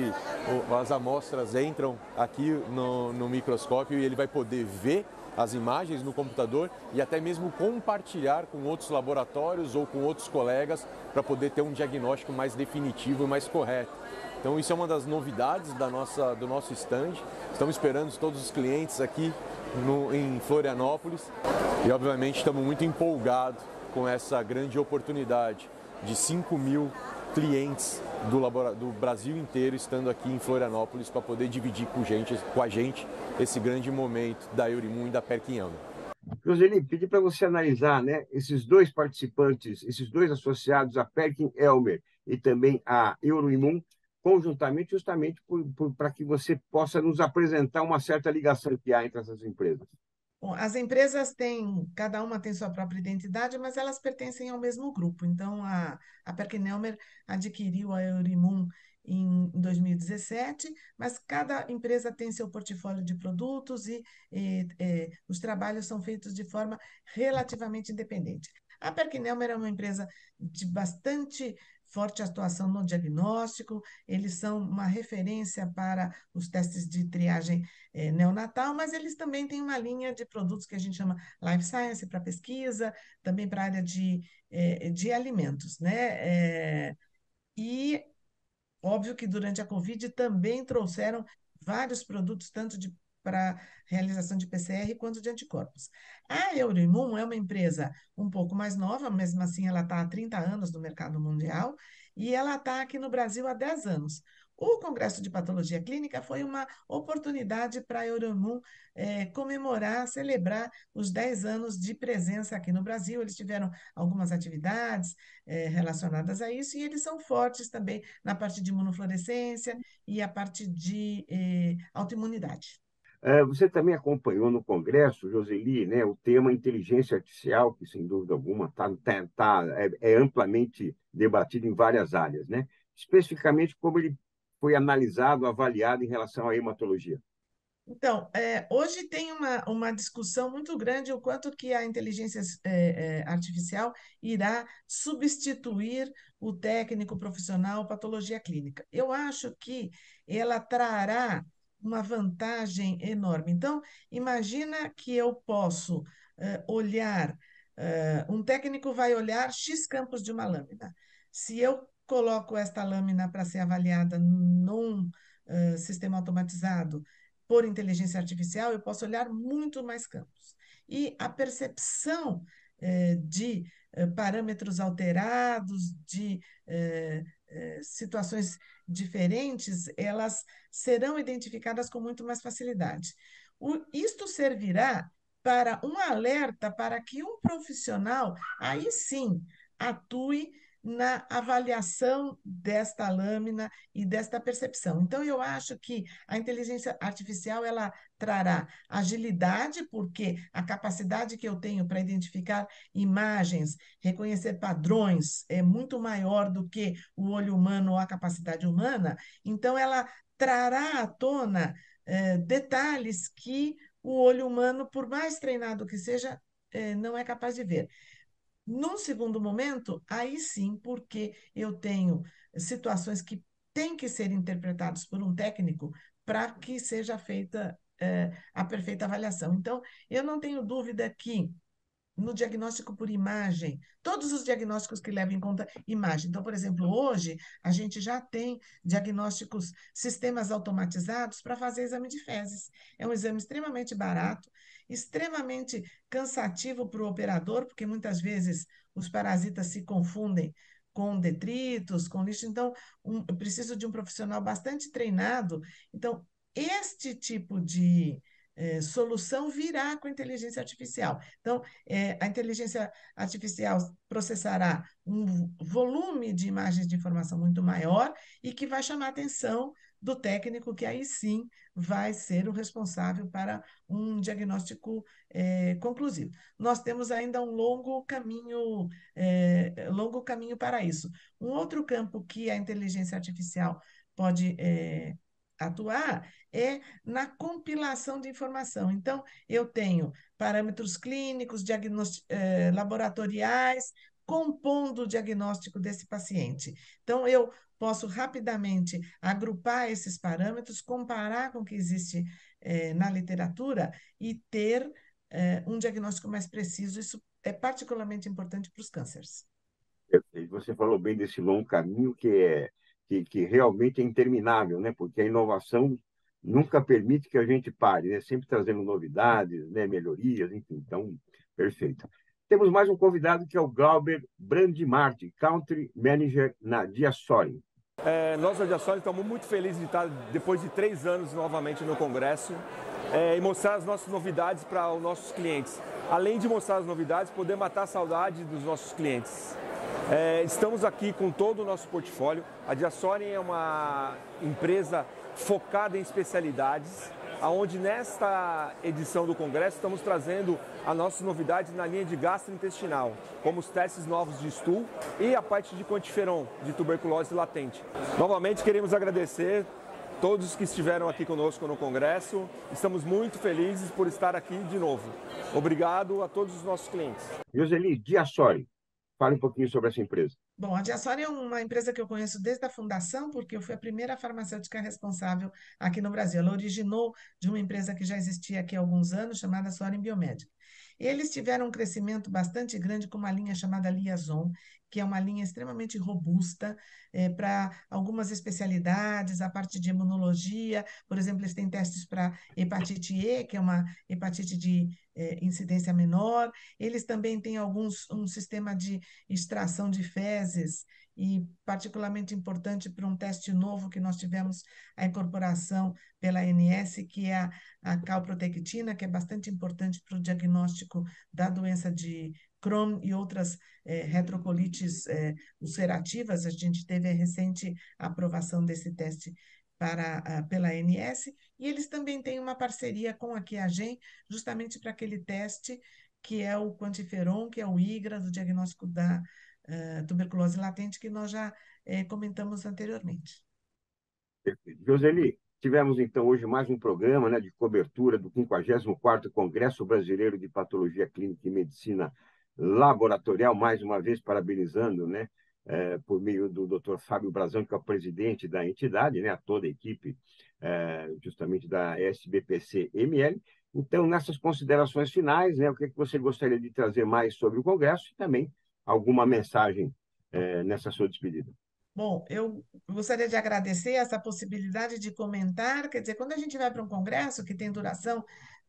as amostras entram aqui no microscópio e ele vai poder ver as imagens no computador e até mesmo compartilhar com outros laboratórios ou com outros colegas para poder ter um diagnóstico mais definitivo e mais correto. Então isso é uma das novidades do nosso stand. Estamos esperando todos os clientes aqui em Florianópolis e obviamente estamos muito empolgados com essa grande oportunidade de 5.000 clientes do Brasil inteiro estando aqui em Florianópolis para poder dividir com a gente esse grande momento da Euroimmun e da PerkinElmer. Joseli, pedi para você analisar, né, esses dois participantes, esses dois associados, a PerkinElmer e também a Euroimmun, conjuntamente, justamente para que você possa nos apresentar uma certa ligação que há entre essas empresas. Bom, as empresas têm, cada uma tem sua própria identidade, mas elas pertencem ao mesmo grupo. Então, a PerkinElmer adquiriu a Euroimmun em 2017, mas cada empresa tem seu portfólio de produtos e os trabalhos são feitos de forma relativamente independente. A PerkinElmer é uma empresa de bastante forte atuação no diagnóstico, eles são uma referência para os testes de triagem neonatal, mas eles também têm uma linha de produtos que a gente chama Life Science para pesquisa, também para a área de alimentos, né? E óbvio que durante a Covid também trouxeram vários produtos, tanto para realização de PCR quanto de anticorpos. A Euroimmun é uma empresa um pouco mais nova, mesmo assim ela está há 30 anos no mercado mundial e ela está aqui no Brasil há 10 anos. O Congresso de Patologia Clínica foi uma oportunidade para a Euroimmun comemorar, celebrar os 10 anos de presença aqui no Brasil. Eles tiveram algumas atividades relacionadas a isso e eles são fortes também na parte de imunofluorescência e a parte de autoimunidade. Você também acompanhou no Congresso, Joseli, né, o tema inteligência artificial, que, sem dúvida alguma, é amplamente debatido em várias áreas, né? Especificamente como ele foi analisado, avaliado em relação à hematologia. Então, hoje tem uma discussão muito grande o quanto que a inteligência artificial irá substituir o técnico profissional patologia clínica. Eu acho que ela trará uma vantagem enorme. Então, imagina que eu posso olhar, um técnico vai olhar X campos de uma lâmina. Se eu coloco esta lâmina para ser avaliada num sistema automatizado, por inteligência artificial, eu posso olhar muito mais campos. E a percepção de parâmetros alterados, de situações diferentes, elas serão identificadas com muito mais facilidade. Isto servirá para um alerta para que um profissional, aí sim, atue na avaliação desta lâmina e desta percepção. Então, eu acho que a inteligência artificial ela trará agilidade, porque a capacidade que eu tenho para identificar imagens, reconhecer padrões, é muito maior do que o olho humano ou a capacidade humana. Então, ela trará à tona detalhes que o olho humano, por mais treinado que seja, não é capaz de ver. Num segundo momento, aí sim, porque eu tenho situações que têm que ser interpretadas por um técnico para que seja feita a perfeita avaliação. Então, eu não tenho dúvida que no diagnóstico por imagem, todos os diagnósticos que levam em conta imagem. Então, por exemplo, hoje a gente já tem diagnósticos, sistemas automatizados para fazer exame de fezes. É um exame extremamente barato, extremamente cansativo para o operador, porque muitas vezes os parasitas se confundem com detritos, com lixo. Então, eu preciso de um profissional bastante treinado. Então, este tipo de solução virá com inteligência artificial. Então, a inteligência artificial processará um volume de imagens de informação muito maior e que vai chamar a atenção do técnico, que aí sim vai ser o responsável para um diagnóstico conclusivo. Nós temos ainda um longo caminho para isso. Um outro campo que a inteligência artificial pode atuar é na compilação de informação. Então, eu tenho parâmetros clínicos, laboratoriais, compondo o diagnóstico desse paciente. Então, eu posso rapidamente agrupar esses parâmetros, comparar com o que existe na literatura e ter um diagnóstico mais preciso. Isso é particularmente importante para os cânceres. Perfeito. Você falou bem desse longo caminho que realmente é interminável, né? Porque a inovação nunca permite que a gente pare, né? Sempre trazendo novidades, né? Melhorias, enfim. Então, perfeito. Temos mais um convidado que é o Glauber Brandimart, Country Manager na Diasori. Nós da Diasori estamos muito felizes de estar, depois de 3 anos, novamente no Congresso e mostrar as nossas novidades para os nossos clientes. Além de mostrar as novidades, poder matar a saudade dos nossos clientes. Estamos aqui com todo o nosso portfólio. A Diasori é uma empresa focada em especialidades, onde nesta edição do Congresso estamos trazendo as nossas novidades na linha de gastrointestinal, como os testes novos de stool e a parte de quantiferon, de tuberculose latente. Novamente queremos agradecer todos que estiveram aqui conosco no Congresso. Estamos muito felizes por estar aqui de novo. Obrigado a todos os nossos clientes. Joseli, Diasori, fale um pouquinho sobre essa empresa. Bom, a Diasori é uma empresa que eu conheço desde a fundação, porque eu fui a primeira farmacêutica responsável aqui no Brasil. Ela originou de uma empresa que já existia aqui há alguns anos, chamada Sorin Biomédica. Eles tiveram um crescimento bastante grande com uma linha chamada Liaison, que é uma linha extremamente robusta para algumas especialidades, a parte de imunologia. Por exemplo, eles têm testes para hepatite E, que é uma hepatite de incidência menor. Eles também têm um sistema de extração de fezes, e particularmente importante para um teste novo que nós tivemos a incorporação pela ANS, que é a calprotectina, que é bastante importante para o diagnóstico da doença de Crohn e outras retrocolites ulcerativas. A gente teve a recente aprovação desse teste pela ANS, e eles também têm uma parceria com a QIAGEN, justamente para aquele teste que é o quantiferon, que é o IGRA, do diagnóstico da tuberculose latente, que nós já comentamos anteriormente. Perfeito. Joseli, tivemos então hoje mais um programa, né, de cobertura do 54º Congresso Brasileiro de Patologia Clínica e Medicina Laboratorial, mais uma vez parabenizando, né, por meio do Dr. Fábio Brazão, que é o presidente da entidade, né, a toda a equipe justamente da SBPC-ML. Então, nessas considerações finais, né, o que você gostaria de trazer mais sobre o Congresso e também alguma mensagem nessa sua despedida? Bom, eu gostaria de agradecer essa possibilidade de comentar. Quer dizer, quando a gente vai para um congresso que tem duração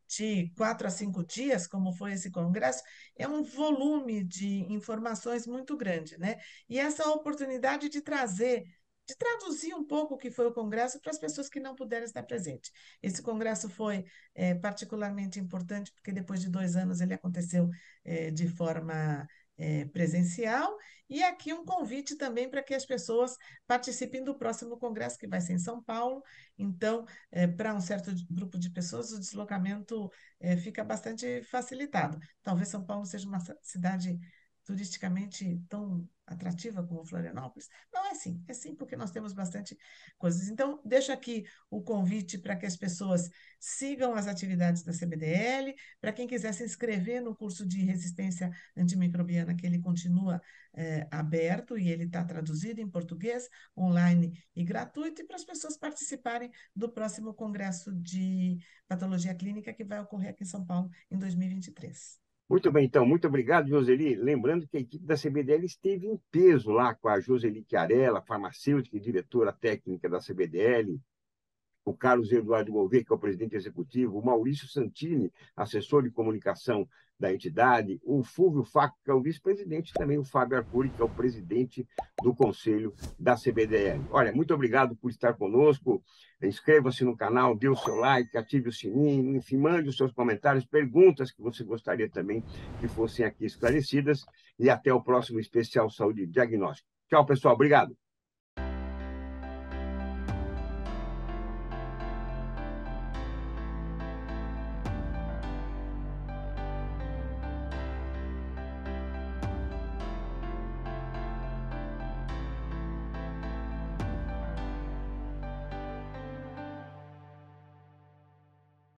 de 4 a 5 dias, como foi esse congresso, é um volume de informações muito grande, né? E essa oportunidade de traduzir um pouco o que foi o congresso para as pessoas que não puderam estar presentes. Esse congresso foi particularmente importante porque depois de 2 anos ele aconteceu de forma presencial, e aqui um convite também para que as pessoas participem do próximo congresso, que vai ser em São Paulo. Então, para um certo grupo de pessoas, o deslocamento fica bastante facilitado. Talvez São Paulo seja uma cidade turisticamente tão atrativa como Florianópolis? Não é sim porque nós temos bastante coisas. Então, deixo aqui o convite para que as pessoas sigam as atividades da CBDL, para quem quiser se inscrever no curso de resistência antimicrobiana, que ele continua aberto e ele está traduzido em português, online e gratuito, e para as pessoas participarem do próximo Congresso de Patologia Clínica que vai ocorrer aqui em São Paulo em 2023. Muito bem, então, muito obrigado, Joseli. Lembrando que a equipe da CBDL esteve em peso lá com a Joseli Chiarella, farmacêutica e diretora técnica da CBDL, o Carlos Eduardo Gouveia, que é o presidente executivo, o Maurício Santini, assessor de comunicação da entidade, o Fúvio Faco, que é o vice-presidente, e também o Fábio Arcuri, que é o presidente do conselho da CBDL. Olha, muito obrigado por estar conosco. Inscreva-se no canal, dê o seu like, ative o sininho, enfim, mande os seus comentários, perguntas que você gostaria também que fossem aqui esclarecidas. E até o próximo especial Saúde e Diagnóstico. Tchau, pessoal. Obrigado.